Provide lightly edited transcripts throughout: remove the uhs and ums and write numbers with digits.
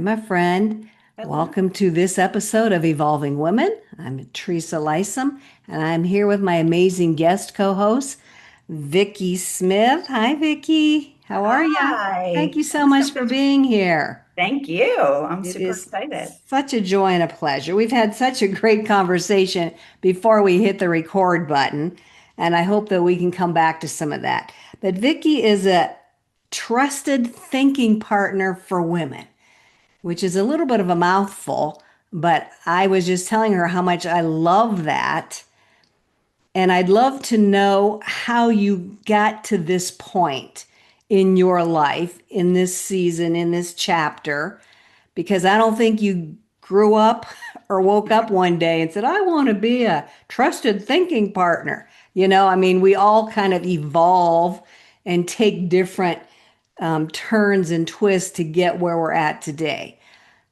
my friend. Hello. Welcome to this episode of Evolving Women. I'm Teresa Lysam, and I'm here with my amazing guest co-host, Vicki Smith. Hi, Vicki. How are you? Thank Hi. you so Thanks so much for much. being here. Thank you. I'm It super is excited. such a joy and a pleasure. We've had such a great conversation before we hit the record button, and I hope that we can come back to some of that. But Vicki is a trusted thinking partner for women, which is a little bit of a mouthful, but I was just telling her how much I love that. And I'd love to know how you got to this point in your life, in this season, in this chapter, because I don't think you grew up or woke up one day and said, I want to be a trusted thinking partner. I mean, we all kind of evolve and take different turns and twists to get where we're at today.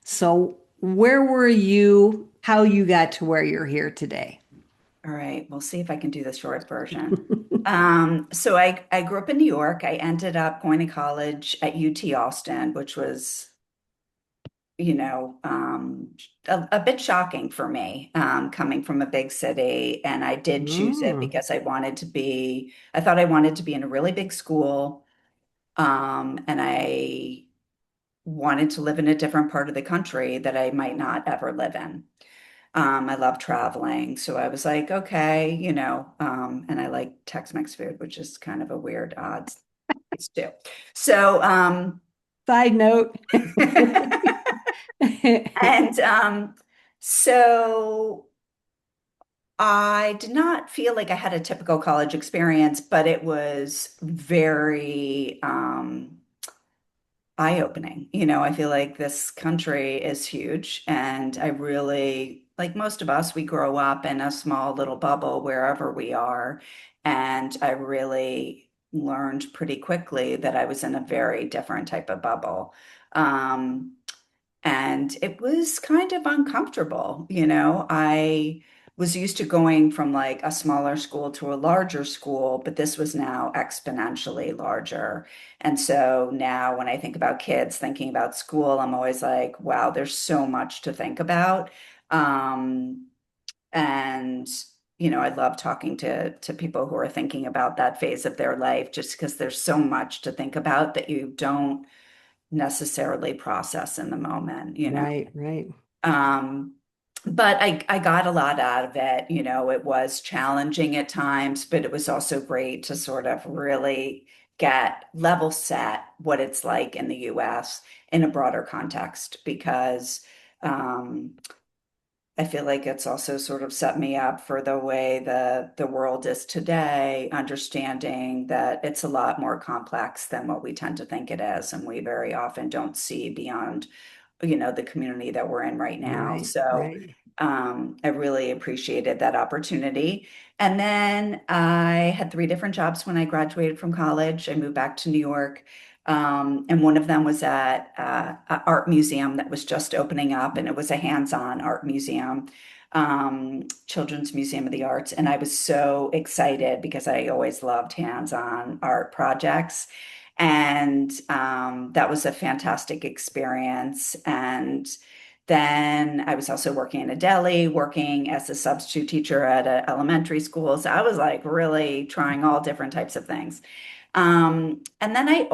So, where were you? How you got to where you're here today? All right, we'll see if I can do the short version. So I grew up in New York. I ended up going to college at UT Austin, which was, you know, um, a bit shocking for me, coming from a big city. And I did choose it Mm, because I thought I wanted to be in a really big school. And I wanted to live in a different part of the country that I might not ever live in. I love traveling. So I was like, okay, and I like Tex-Mex food, which is kind of a weird odds too. So, Side note. and so I did not feel like I had a typical college experience, but it was very eye-opening. I feel like this country is huge, and I really, like most of us, we grow up in a small little bubble wherever we are. And I really learned pretty quickly that I was in a very different type of bubble. Um, and it was kind of uncomfortable. I was used to going from like a smaller school to a larger school, but this was now exponentially larger. And so now when I think about kids thinking about school, I'm always like, wow, there's so much to think about. Um, and I love talking to people who are thinking about that phase of their life, just because there's so much to think about that you don't necessarily process in the moment. Right, right, Um, but I got a lot out of it. It was challenging at times, but it was also great to sort of really get level set what it's like in the US in a broader context because um, I feel like it's also sort of set me up for the way the world is today, understanding that it's a lot more complex than what we tend to think it is, and we very often don't see beyond, the community that we're in right now. right, So right. I really appreciated that opportunity. And then I had three different jobs when I graduated from college. I moved back to New York. And one of them was at an art museum that was just opening up, and it was a hands-on art museum, Children's Museum of the Arts. And I was so excited because I always loved hands-on art projects. And that was a fantastic experience. And then I was also working in a deli, working as a substitute teacher at an elementary school. So I was like really trying all different types of things. And then I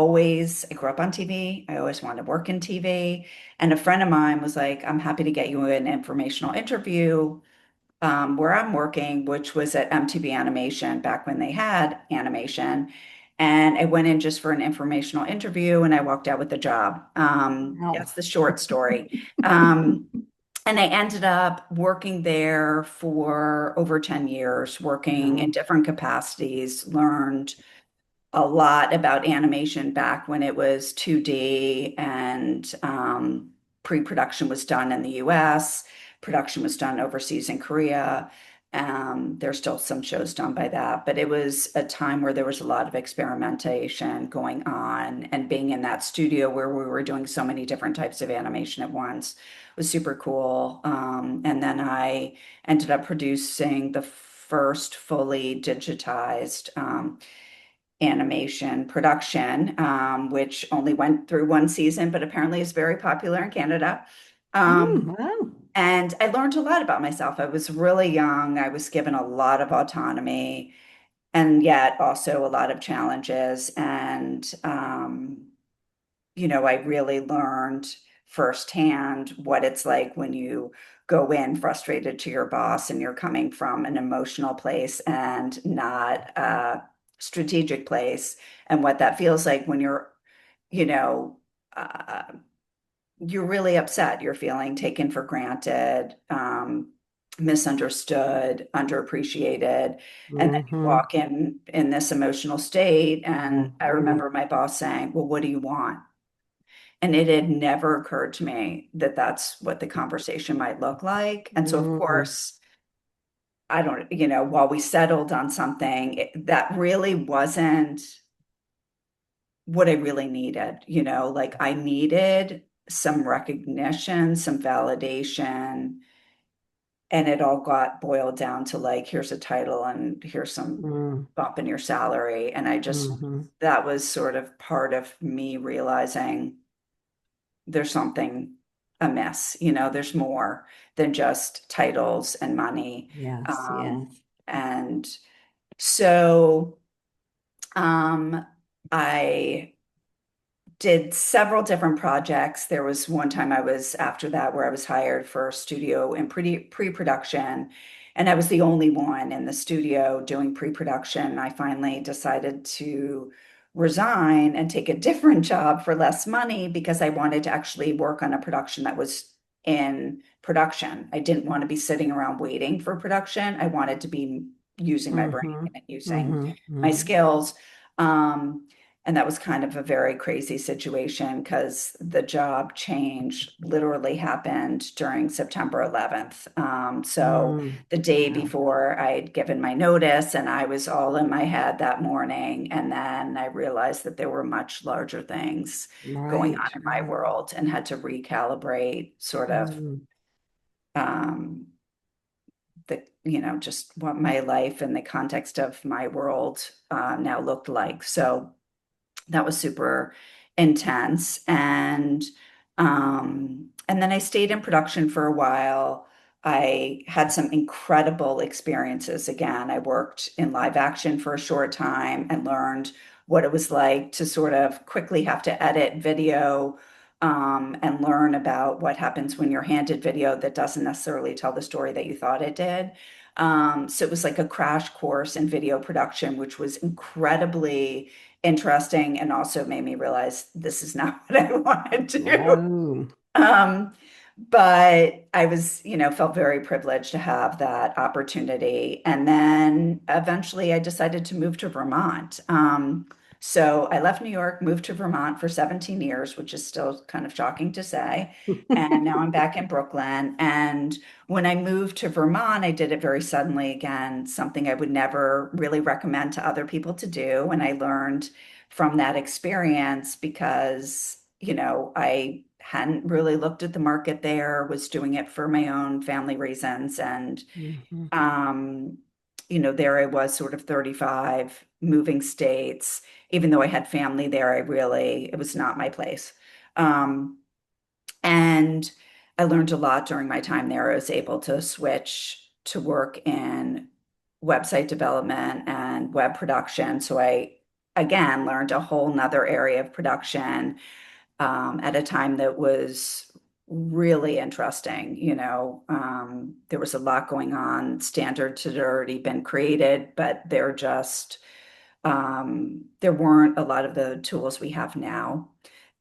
grew up on TV. I always wanted to work in TV. And a friend of mine was like, I'm happy to get you an informational interview where I'm working, which was at MTV Animation back when they had animation. And I went in just for an informational interview and I walked out with the job. Wow. That's the short story. Um, and I ended up working there for over 10 years, working in Wow. different capacities, learned a lot about animation back when it was 2D and pre-production was done in the US, production was done overseas in Korea. There's still some shows done by that, but it was a time where there was a lot of experimentation going on, and being in that studio where we were doing so many different types of animation at once was super cool. And then I ended up producing the first fully digitized animation production, which only went through one season, but apparently is very popular in Canada. Um, Wow. and I learned a lot about myself. I was really young. I was given a lot of autonomy and yet also a lot of challenges. And, I really learned firsthand what it's like when you go in frustrated to your boss and you're coming from an emotional place and not a strategic place, and what that feels like when you know, uh, you're really upset. You're feeling taken for granted, misunderstood, underappreciated. And then you Mm-hmm. walk in this emotional state. And I Mm-hmm. remember my boss saying, "Well, what do you want?" And it had never occurred to me that that's what the conversation might look like. And so, of Mm-hmm. course, I don't, while we settled on something, that really wasn't what I really needed. Like I needed some recognition, some validation, and it all got boiled down to like, here's a title and here's some bump in your salary. And Mm-hmm. that was sort of part of me realizing there's something amiss. There's more than just titles and money. Yes, Um, yes. and so um, I did several different projects. There was one time I was after that where I was hired for a studio in pre-production, and I was the only one in the studio doing pre-production. I finally decided to resign and take a different job for less money because I wanted to actually work on a production that was in production. I didn't want to be sitting around waiting for production. I wanted to be using my brain Mm-hmm. and using Mm-hmm. my Mm-hmm. skills. And that was kind of a very crazy situation because the job change literally happened during September 11th. So Mm. the day Wow. before I'd given my notice and I was all in my head that morning. And then I realized that there were much larger things going on Right, in my right. world and had to recalibrate sort of Mm. um, just what my life and the context of my world now looked like. So that was super intense. And then I stayed in production for a while. I had some incredible experiences. Again, I worked in live action for a short time and learned what it was like to sort of quickly have to edit video, and learn about what happens when you're handed video that doesn't necessarily tell the story that you thought it did. So it was like a crash course in video production, which was incredibly interesting and also made me realize this is not what I want to do. Oh. Um, but I was, felt very privileged to have that opportunity. And then eventually I decided to move to Vermont. So I left New York, moved to Vermont for 17 years, which is still kind of shocking to say. And now I'm back in Brooklyn. And when I moved to Vermont, I did it very suddenly again, something I would never really recommend to other people to do. And I learned from that experience because, I hadn't really looked at the market there, was doing it for my own family reasons. And, Mhm. um, there I was sort of 35, moving states. Even though I had family there, it was not my place. Um, and I learned a lot during my time there. I was able to switch to work in website development and web production. So I, again, learned a whole nother area of production at a time that was really interesting. There was a lot going on. Standards had already been created, but there weren't a lot of the tools we have now.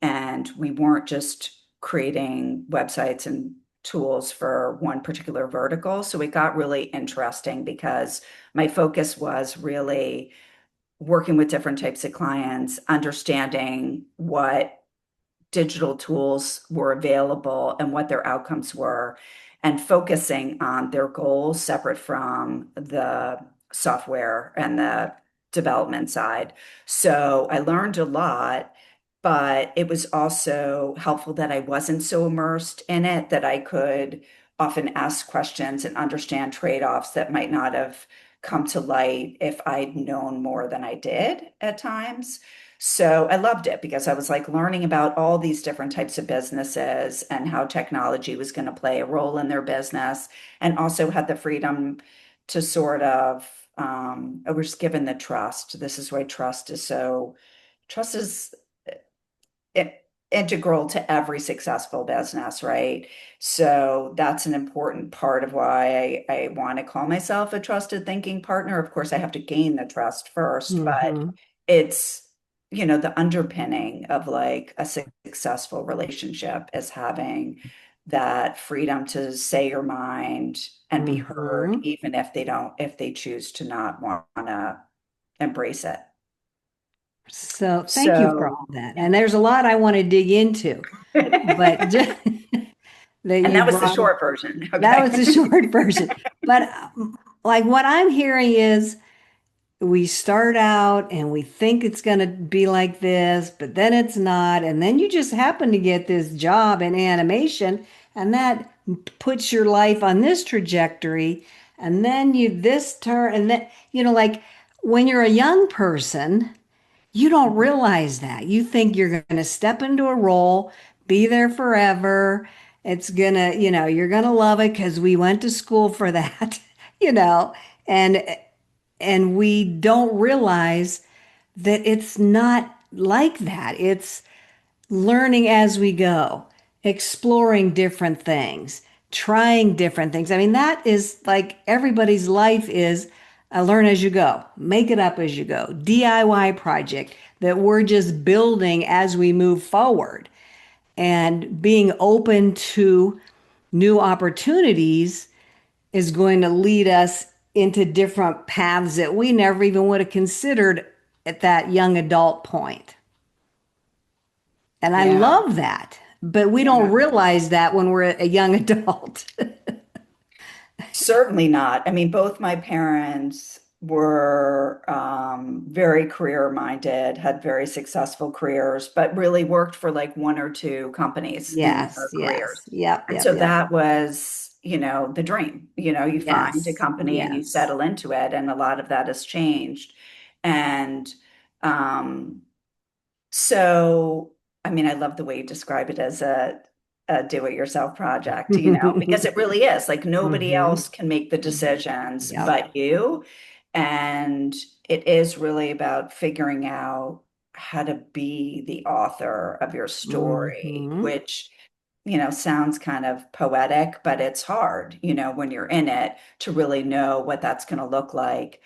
And we weren't just creating websites and tools for one particular vertical. So it got really interesting because my focus was really working with different types of clients, understanding what digital tools were available and what their outcomes were, and focusing on their goals separate from the software and the development side. So I learned a lot, but it was also helpful that I wasn't so immersed in it that I could often ask questions and understand trade-offs that might not have come to light if I'd known more than I did at times. So I loved it because I was like learning about all these different types of businesses and how technology was going to play a role in their business, and also had the freedom to sort of, I was given the trust. This is why trust is i- integral to every successful business, right? So that's an important part of why I want to call myself a trusted thinking partner. Of course, I have to gain the trust first, but Hmm. it's, the underpinning of like a successful relationship is having that freedom to say your mind and be heard, Hmm. even if they choose to not want to embrace it. So thank you for So, all that. yeah. And there's a lot I want to dig into, but just that And you that was the brought short version. that Okay. was the short version. But like what I'm hearing is we start out and we think it's going to be like this, but then it's not. And then you just happen to get this job in animation, and that puts your life on this trajectory. And then you this turn, and then, like when you're a young person, you don't realize that. You think you're going to step into a role, be there forever. It's gonna, you're gonna love it because we went to school for that, you know, and we don't realize that it's not like that. It's learning as we go, exploring different things, trying different things. I mean, that is like everybody's life is a learn as you go, make it up as you go, DIY project that we're just building as we move forward, and being open to new opportunities is going to lead us into different paths that we never even would have considered at that young adult point. And I Yeah. love that. But we don't Yeah. realize that when we're a young adult. Certainly not. I mean, both my parents were very career minded, had very successful careers, but really worked for like one or two companies in Yes, their yes. careers. Yep, And yep, so yep. that was, the dream. You find a Yes, company and you yes. settle into it, and a lot of that has changed. And um, So, I mean, I love the way you describe it as a do-it-yourself project, because it really is like nobody Hmm. else can make the decisions Yep. but you. And it is really about figuring out how to be the author of your story, Hmm. which, sounds kind of poetic, but it's hard, when you're in it to really know what that's going to look like.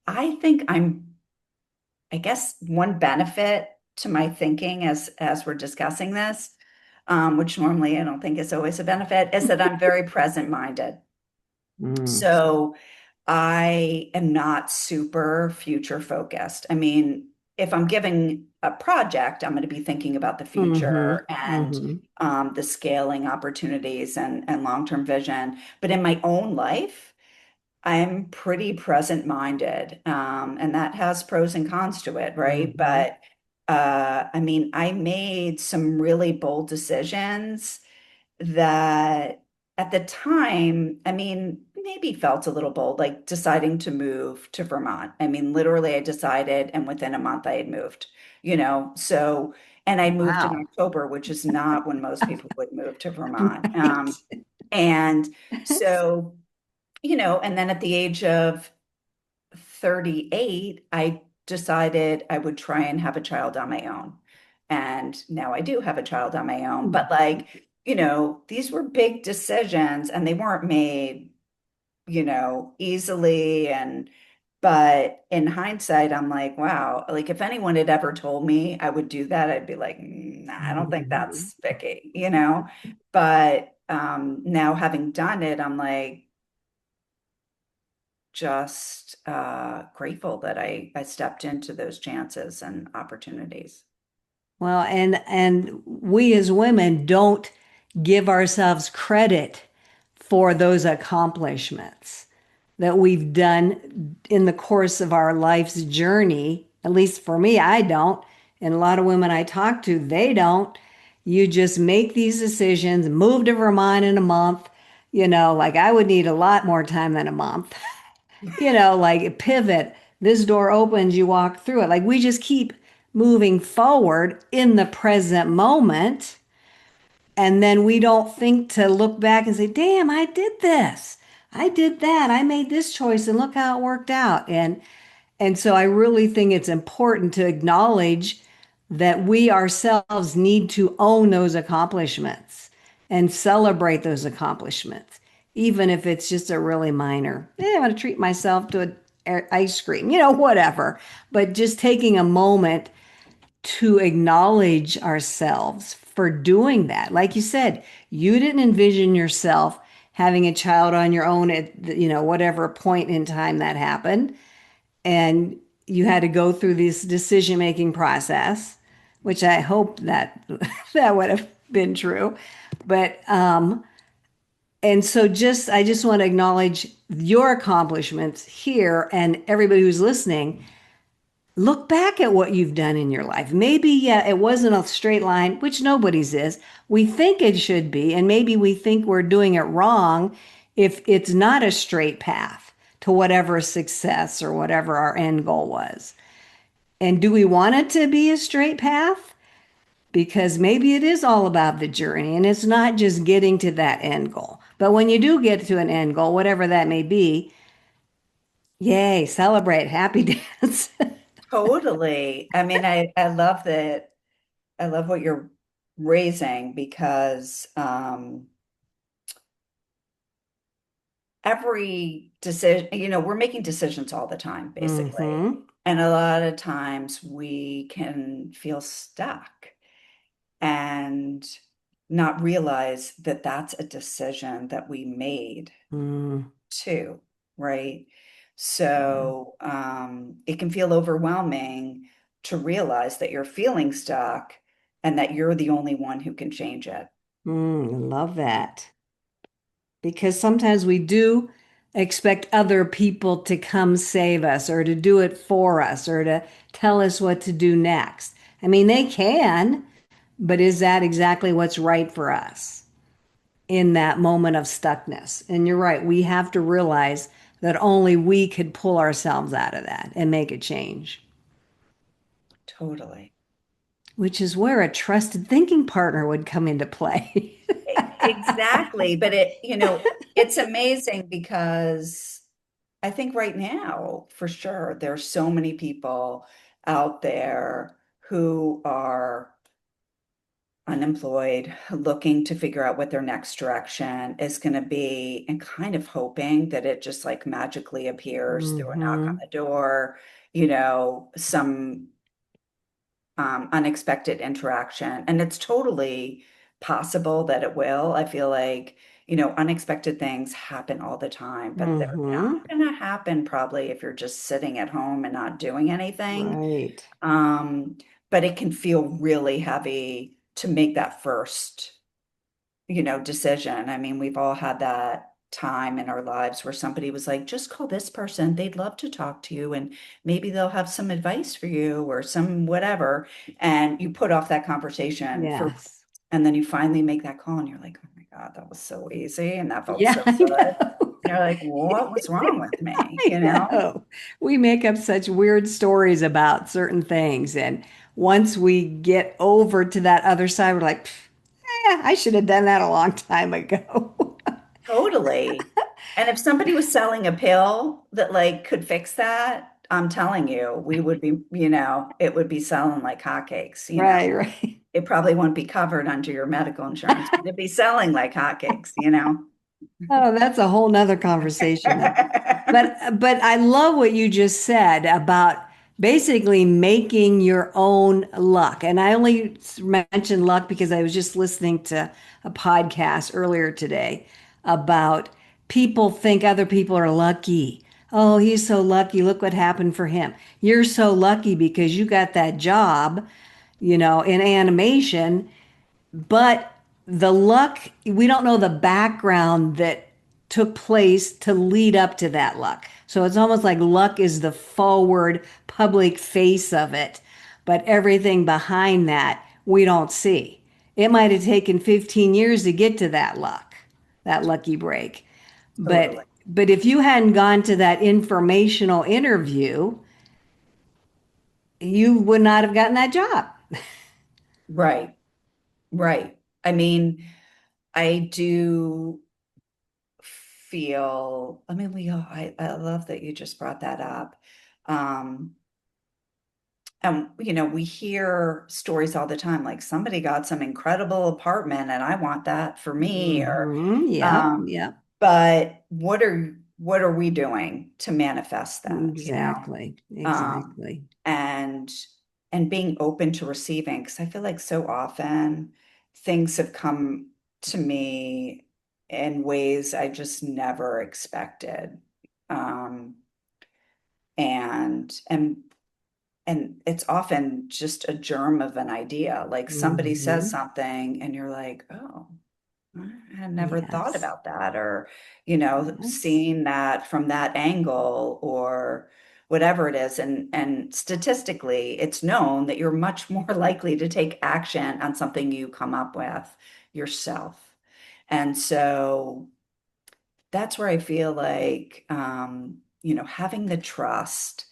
I think I guess one benefit to my thinking as we're discussing this, which normally I don't think is always a benefit, is that I'm very present-minded. Mm. So I am not super future focused. I mean, if I'm giving a project, I'm going to be thinking about the Hmm. future and Hmm. the scaling opportunities and long-term vision. But in my own life, I'm pretty present-minded, and that has pros and cons to it, right? Hmm. But I mean, I made some really bold decisions that at the time, I mean, maybe felt a little bold, like deciding to move to Vermont. I mean, literally, I decided, and within a month, I had moved, So, and I moved in Wow. October, which is not when most people would move to Vermont. Right. And so, and then at the age of 38, I decided I would try and have a child on my own. And now I do have a child on my own. But like, these were big decisions and they weren't made, easily. But in hindsight, I'm like, wow, like if anyone had ever told me I would do that, I'd be like, nah, I don't think Mhm. that's Vicky. But now having done it, I'm like, just grateful that I stepped into those chances and opportunities. Well, and we as women don't give ourselves credit for those accomplishments that we've done in the course of our life's journey. At least for me, I don't. And a lot of women I talk to, they don't. You just make these decisions, move to Vermont in a month. Like I would need a lot more time than a month. like pivot. This door opens, you walk through it. Like we just keep moving forward in the present moment. And then we don't think to look back and say, damn, I did this. I did that. I made this choice and look how it worked out. And so I really think it's important to acknowledge that we ourselves need to own those accomplishments and celebrate those accomplishments, even if it's just a really minor. I want to treat myself to ice cream, whatever. But just taking a moment to acknowledge ourselves for doing that. Like you said, you didn't envision yourself having a child on your own at whatever point in time that happened, and you had to go through this decision making process, which I hope that that would have been true. But and so I just want to acknowledge your accomplishments here, and everybody who's listening, look back at what you've done in your life. Maybe, yeah, it wasn't a straight line, which nobody's is. We think it should be, and maybe we think we're doing it wrong if it's not a straight path to whatever success or whatever our end goal was. And do we want it to be a straight path? Because maybe it is all about the journey and it's not just getting to that end goal. But when you do get to an end goal, whatever that may be, yay, celebrate, happy dance. Totally. I mean, I love that. I love what you're raising because every decision, we're making decisions all the time, basically. Mm-hmm. And a lot of times we can feel stuck and not realize that that's a decision that we made Mm, too, right? yeah. So it can feel overwhelming to realize that you're feeling stuck and that you're the only one who can change it. I love that. Because sometimes we do expect other people to come save us or to do it for us or to tell us what to do next. I mean, they can, but is that exactly what's right for us in that moment of stuckness? And you're right, we have to realize that only we could pull ourselves out of that and make a change, Totally. which is where a trusted thinking partner would come into play. Exactly. But it's amazing because I think right now, for sure, there's so many people out there who are unemployed, looking to figure out what their next direction is going to be, and kind of hoping that it just like magically appears through a knock on Hmm. the door, some unexpected interaction. And it's totally possible that it will. I feel like, unexpected things happen all the time, but they're Hmm. not going to happen probably if you're just sitting at home and not doing anything. Right. Um, but it can feel really heavy to make that first, decision. I mean, we've all had that time in our lives where somebody was like, just call this person. They'd love to talk to you and maybe they'll have some advice for you or some whatever. And you put off that conversation Yes. and then you finally make that call and you're like, oh my God, that was so easy and that felt Yeah, so I good. know. And you're like, what was wrong with me? I know. We make up such weird stories about certain things. And once we get over to that other side, we're like, I should have done that a long time ago. Totally. And if somebody was selling a pill that like could fix that, I'm telling you, we would be, it would be selling like hotcakes. Right, right. It probably won't be covered under your medical insurance, but it'd be selling like hotcakes. Oh, that's a whole nother conversation though. But I love what you just said about basically making your own luck. And I only mentioned luck because I was just listening to a podcast earlier today about people think other people are lucky. Oh, he's so lucky. Look what happened for him. You're so lucky because you got that job, in animation, but the luck, we don't know the background that took place to lead up to that luck. So it's almost like luck is the forward public face of it, but everything behind that we don't see. It might have taken 15 years to get to that luck, that lucky break. But Totally. But if you hadn't gone to that informational interview, you would not have gotten that job. Right, right. I mean, I do feel, I mean, I love that you just brought that up. Um, we hear stories all the time, like somebody got some incredible apartment and I want that for me, or, Yep, um, yep, but what are we doing to manifest that? exactly, Um, exactly. and and being open to receiving, because I feel like so often things have come to me in ways I just never expected. Um, and and it's often just a germ of an idea. Like somebody says Hmm. something and you're like, oh, I had never thought Yes, about that, or, yes, seeing that from that angle or whatever it is. And statistically, it's known that you're much more likely to take action on something you come up with yourself. And so that's where I feel like, having the trust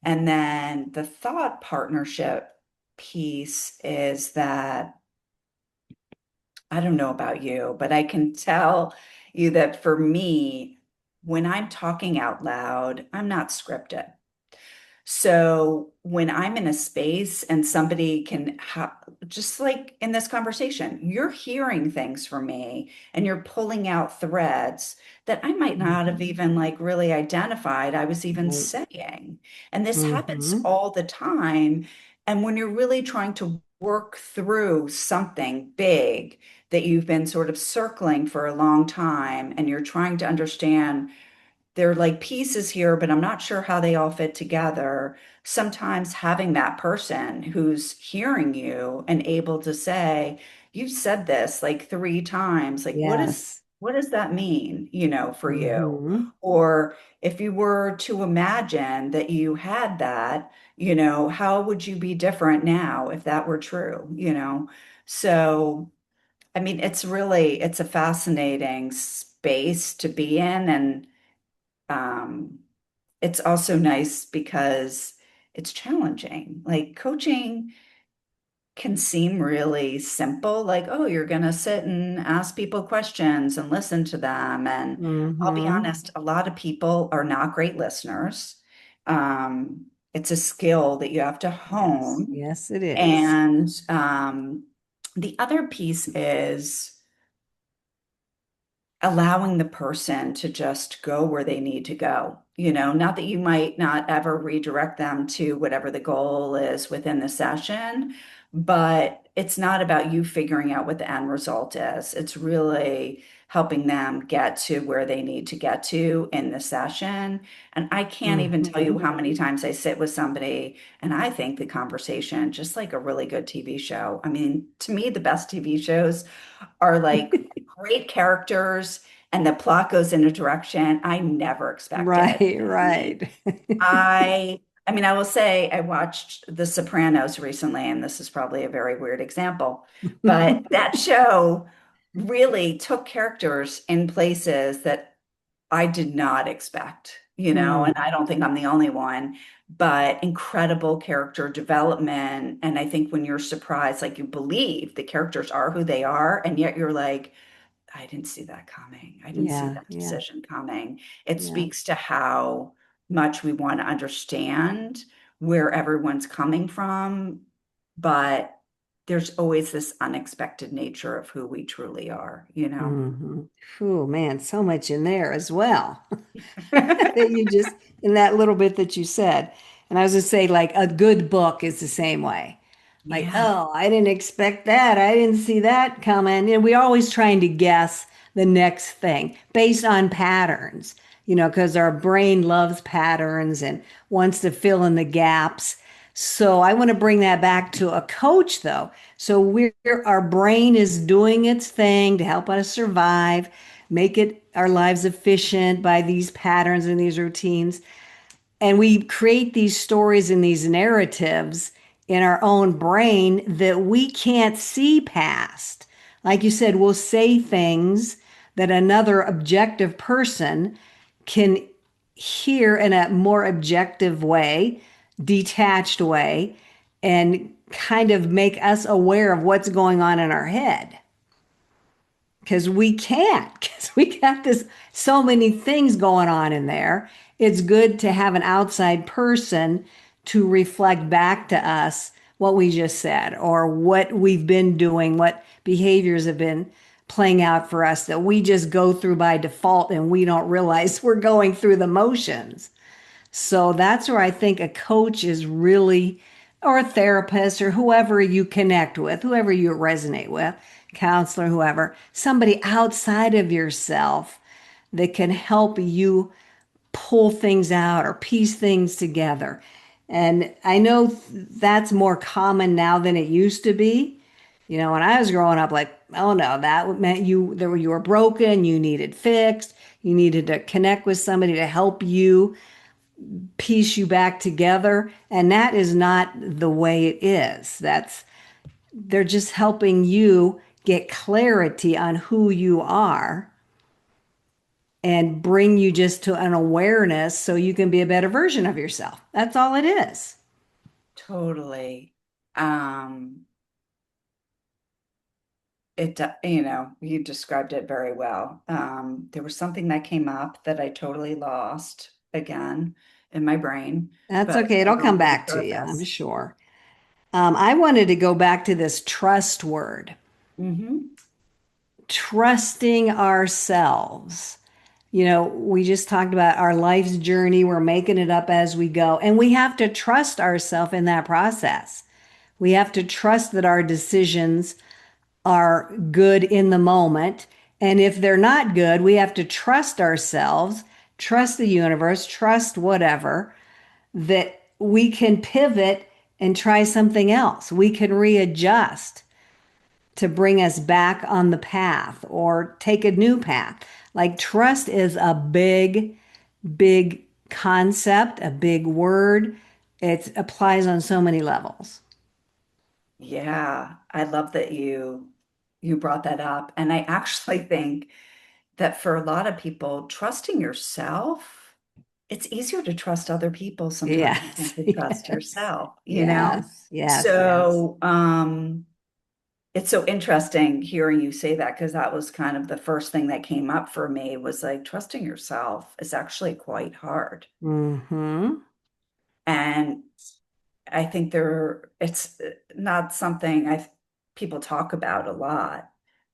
and then the thought partnership piece is that I don't know about you, but I can tell you that for me, when I'm talking out loud, I'm not scripted. So when I'm in a space and somebody can just like in this conversation, you're hearing things from me and you're pulling out threads that I might not have hmm, even like really identified I was even right. saying. And this happens Hmm. all the time. And when you're really trying to work through something big that you've been sort of circling for a long time and you're trying to understand they're like pieces here, but I'm not sure how they all fit together. Sometimes having that person who's hearing you and able to say, "You've said this like three times. Like, Yes. what does that mean, for you?" Hmm. Or if you were to imagine that you had that, how would you be different now if that were true? So, I mean, it's a fascinating space to be in, and um, it's also nice because it's challenging. Like coaching can seem really simple, like, oh, you're going to sit and ask people questions and listen to them. And I'll be Hmm. honest, a lot of people are not great listeners. It's a skill that you have to Yes, hone. yes, it is. And the other piece is allowing the person to just go where they need to go. Not that you might not ever redirect them to whatever the goal is within the session, but it's not about you figuring out what the end result is. It's really helping them get to where they need to get to in the session. And I can't even tell you Hmm. how many times I sit with somebody and I think the conversation, just like a really good TV show. I mean, to me, the best TV shows are like great characters and the plot goes in a direction I never expected. Right, right. I mean, I will say I watched The Sopranos recently, and this is probably a very weird example, but that show really took characters in places that I did not expect, and Mm, I don't think I'm the only one, but incredible character development. And I think when you're surprised, like you believe the characters are who they are, and yet you're like, I didn't see that coming. I didn't see yeah, that yeah, decision coming. It yeah. speaks to how much we want to understand where everyone's coming from, but there's always this unexpected nature of who we truly are? Hmm. Oh man, so much in there as well. That you just in that little bit that you said. And I was just say like a good book is the same way. Like, Yeah. oh, I didn't expect that. I didn't see that coming. And we're always trying to guess the next thing based on patterns, because our brain loves patterns and wants to fill in the gaps. So I want to bring that back to a coach though. So our brain is doing its thing to help us survive, make it our lives efficient by these patterns and these routines. And we create these stories and these narratives in our own brain that we can't see past. Like you said, we'll say things that another objective person can hear in a more objective way, detached way, and kind of make us aware of what's going on in our head. Because we can't, because we got this so many things going on in there. It's good to have an outside person to reflect back to us what we just said or what we've been doing, what behaviors have been playing out for us that we just go through by default and we don't realize we're going through the motions. So that's where I think a coach is really, or a therapist, or whoever you connect with, whoever you resonate with, counselor, whoever, somebody outside of yourself that can help you pull things out or piece things together. And I know that's more common now than it used to be. You know, when I was growing up, like, oh no, that meant you were broken, you needed fixed, you needed to connect with somebody to help you piece you back together. And that is not the way it is. They're just helping you get clarity on who you are and bring you just to an awareness so you can be a better version of yourself. That's all it is. Totally. Um, you described it very well. There was something that came up that I totally lost again in my brain, That's but okay. I It'll want come to back to you, I'm repurpose. sure. I wanted to go back to this trust word, Hmm. trusting ourselves. You know, we just talked about our life's journey. We're making it up as we go. And we have to trust ourselves in that process. We have to trust that our decisions are good in the moment. And if they're not good, we have to trust ourselves, trust the universe, trust whatever, that we can pivot and try something else. We can readjust to bring us back on the path or take a new path. Like trust is a big, big concept, a big word. It applies on so many levels. Yeah, I love that you brought that up. And I actually think that for a lot of people, trusting yourself, it's easier to trust other people sometimes than Yes, to trust yes, yourself, you know? yes, yes, yes. So, it's so interesting hearing you say that because that was kind of the first thing that came up for me was like trusting yourself is actually quite hard. Mm-hmm. And I think it's not something people talk about a lot,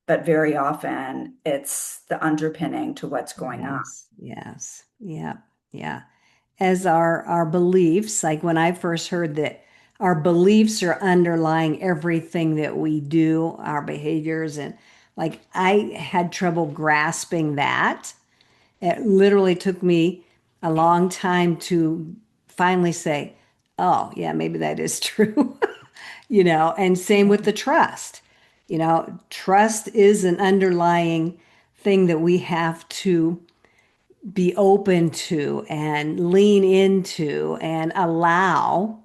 but very often it's the underpinning to what's going on. Yes, yes, yeah, yeah. As our beliefs, like when I first heard that our beliefs are underlying everything that we do, our behaviors, and like I had trouble grasping that. It literally took me a long time to finally say, oh, yeah, maybe that is true. You know, and same with the trust. You know, trust is an underlying thing that we have to be open to and lean into and allow.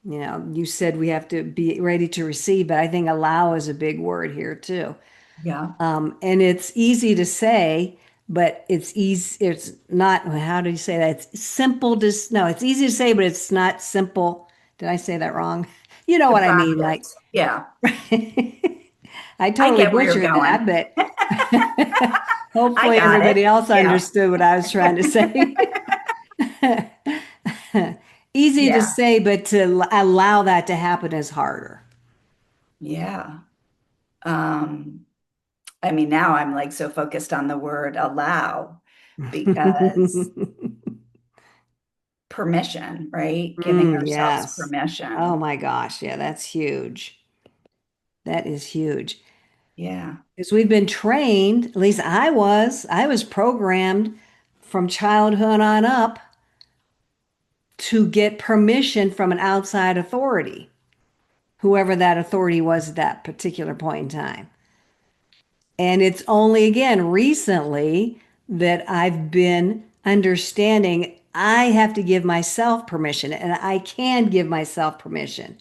You know, you said we have to be ready to receive, but I think allow is a big word here too. Yeah. And it's easy to say, but it's easy. It's not, how do you say that? It's simple to, no, it's easy to say, but it's not simple. Did I say that wrong? You know The what I mean? Like, practice. Yeah. I I totally get where you're butchered that, going. but I hopefully got it. everybody else Yeah. understood what I was trying to say. Easy to Yeah. say, but to allow that to happen is harder. Yeah. Um, I mean, now I'm like so focused on the word allow because permission, right? Giving ourselves Yes. Oh permission. my gosh. Yeah, that's huge. That is huge. Yeah. Because we've been trained, at least I was programmed from childhood on up to get permission from an outside authority, whoever that authority was at that particular point in time. And it's only again recently that I've been understanding I have to give myself permission and I can give myself permission.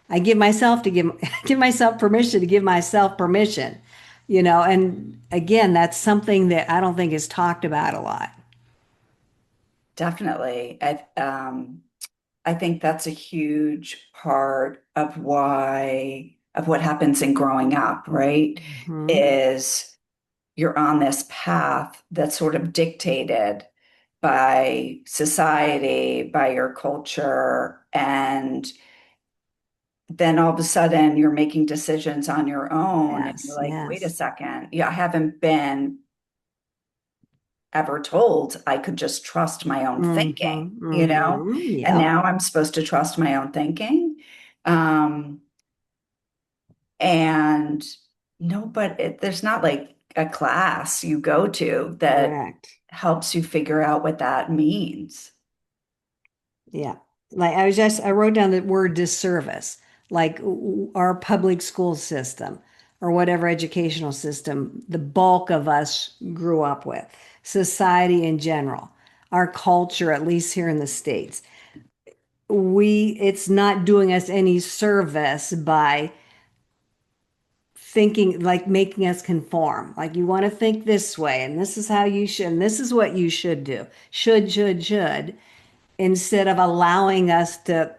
I give myself to give give myself permission to give myself permission. And again, that's something that I don't think is talked about a lot. Definitely. I think that's a huge part of what happens in growing up, right? Hmm. Is you're on this path that's sort of dictated by society, by your culture, and then all of a sudden you're making decisions on your own, and you're Yes, like, wait a yes. second, yeah, I haven't been ever told I could just trust my own Hmm. thinking, and Yep. now I'm supposed to trust my own thinking. Um, and no, but there's not like a class you go to that Correct. helps you figure out what that means. Yeah. Like I wrote down the word disservice, like our public school system or whatever educational system the bulk of us grew up with, society in general, our culture, at least here in the States. It's not doing us any service by thinking, like making us conform. Like you want to think this way, and this is how you should, and this is what you should do. Should, instead of allowing us to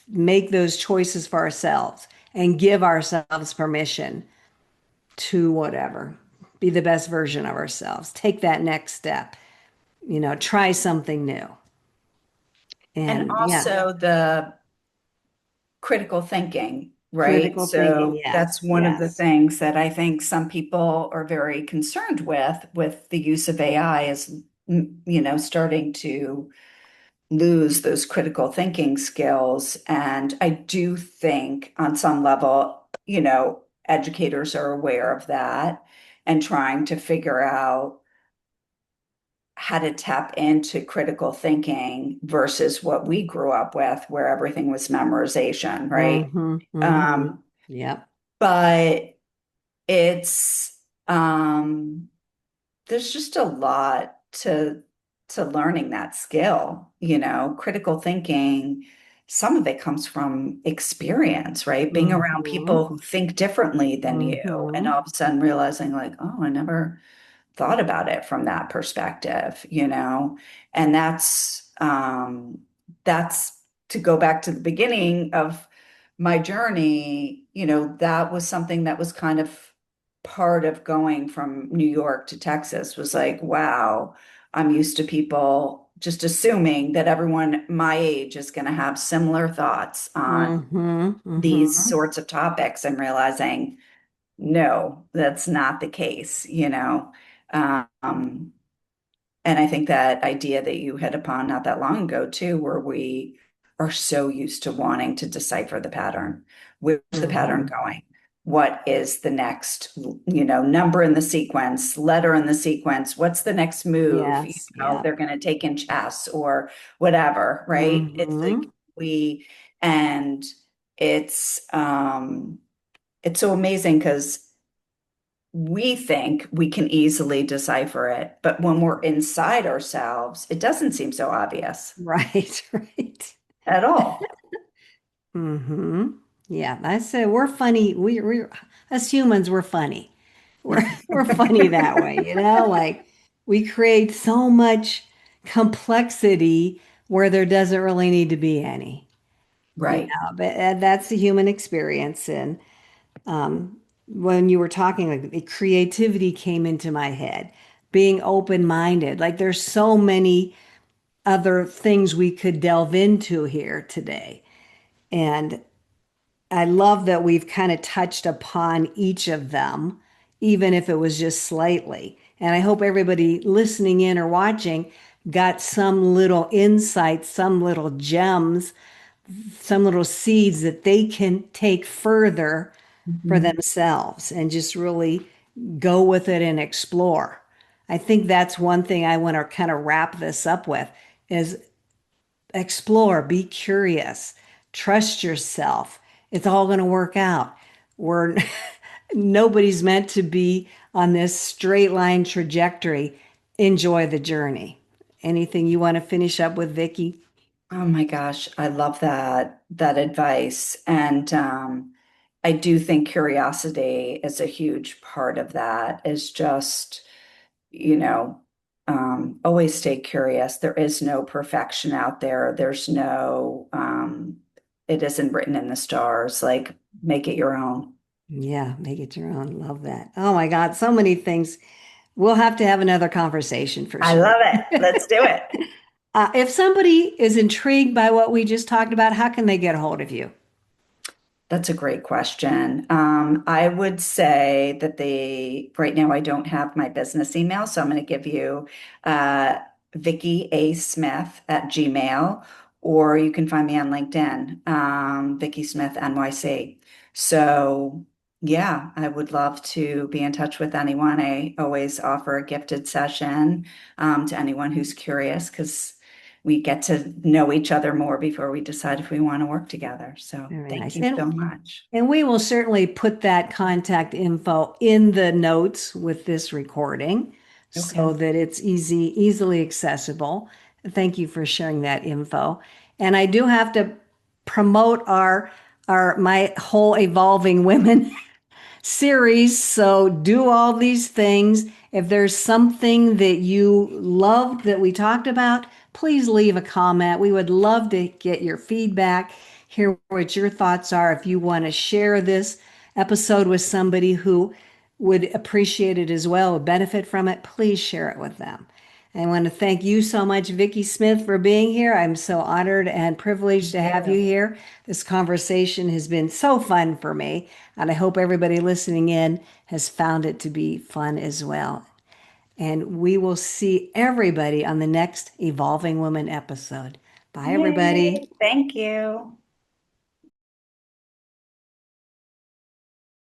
make those choices for ourselves and give ourselves permission to whatever, be the best version of ourselves, take that next step, try something new. And And yeah, also the critical thinking, right? critical thinking, So yes, that's one of the yes. things that I think some people are very concerned with the use of AI is, starting to lose those critical thinking skills. And I do think on some level, educators are aware of that and trying to figure out how to tap into critical thinking versus what we grew up with, where everything was memorization, right? Mm-hmm, mm-hmm. Um, Yep. but it's there's just a lot to learning that skill, critical thinking. Some of it comes from experience, right? Being around Mm-hmm, people who think differently than you, and mm-hmm. all of a sudden realizing, like, oh, I never thought about it from that perspective, and that's to go back to the beginning of my journey, that was something that was kind of part of going from New York to Texas was like, wow, I'm used to people just assuming that everyone my age is going to have similar thoughts on Mm-hmm, these mm-hmm. sorts of topics and realizing no, that's not the case, Um, and I think that idea that you hit upon not that long ago too, where we are so used to wanting to decipher the pattern. Where's the pattern Mm-hmm. going? What is the next, number in the sequence, letter in the sequence? What's the next move? Yes, yep. They're going to take in chess or whatever, right? It's like Mm-hmm. and it's, it's so amazing because we think we can easily decipher it, but when we're inside ourselves, it doesn't seem so obvious Right, right. at all. Mm-hmm. Yeah, I said we're funny. We as humans, we're funny. We're funny that way, like we create so much complexity where there doesn't really need to be any, Right. but that's the human experience. And when you were talking, like the creativity came into my head, being open-minded. Like there's so many other things we could delve into here today. And I love that we've kind of touched upon each of them, even if it was just slightly. And I hope everybody listening in or watching got some little insights, some little gems, some little seeds that they can take further for Mhm. themselves and just really go with it and explore. I think that's one thing I want to kind of wrap this up with is explore, be curious, trust yourself. It's all going to work out. We're nobody's meant to be on this straight line trajectory. Enjoy the journey. Anything you want to finish up with, Vicky? Oh my gosh, I love that advice. And I do think curiosity is a huge part of that, is just, you know, always stay curious. There is no perfection out there. There's no, it isn't written in the stars. Like, make it your own. Yeah, make it your own. Love that. Oh my God, so many things. We'll have to have another conversation for I sure. love it. Let's do it. If somebody is intrigued by what we just talked about, how can they get a hold of you? That's a great question. I would say that right now I don't have my business email, so I'm going to give you uh, Vicki A. Smith at Gmail, or you can find me on LinkedIn, Vicki Smith NYC. So yeah, I would love to be in touch with anyone. I always offer a gifted session to anyone who's curious because we get to know each other more before we decide if we want to work together. So Very thank nice. you so much. And we will certainly put that contact info in the notes with this recording so Okay. that it's easily accessible. Thank you for sharing that info. And I do have to promote our my whole Evolving Women series. So do all these things. If there's something that you loved that we talked about, please leave a comment. We would love to get your feedback, hear what your thoughts are. If you want to share this episode with somebody who would appreciate it as well, would benefit from it, please share it with them. I want to thank you so much, Vicki Smith, for being here. I'm so honored and privileged Thank to have you you. here. This conversation has been so fun for me, and I hope everybody listening in has found it to be fun as well. And we will see everybody on the next Evolving Woman episode. Bye, Yay. everybody. Thank you.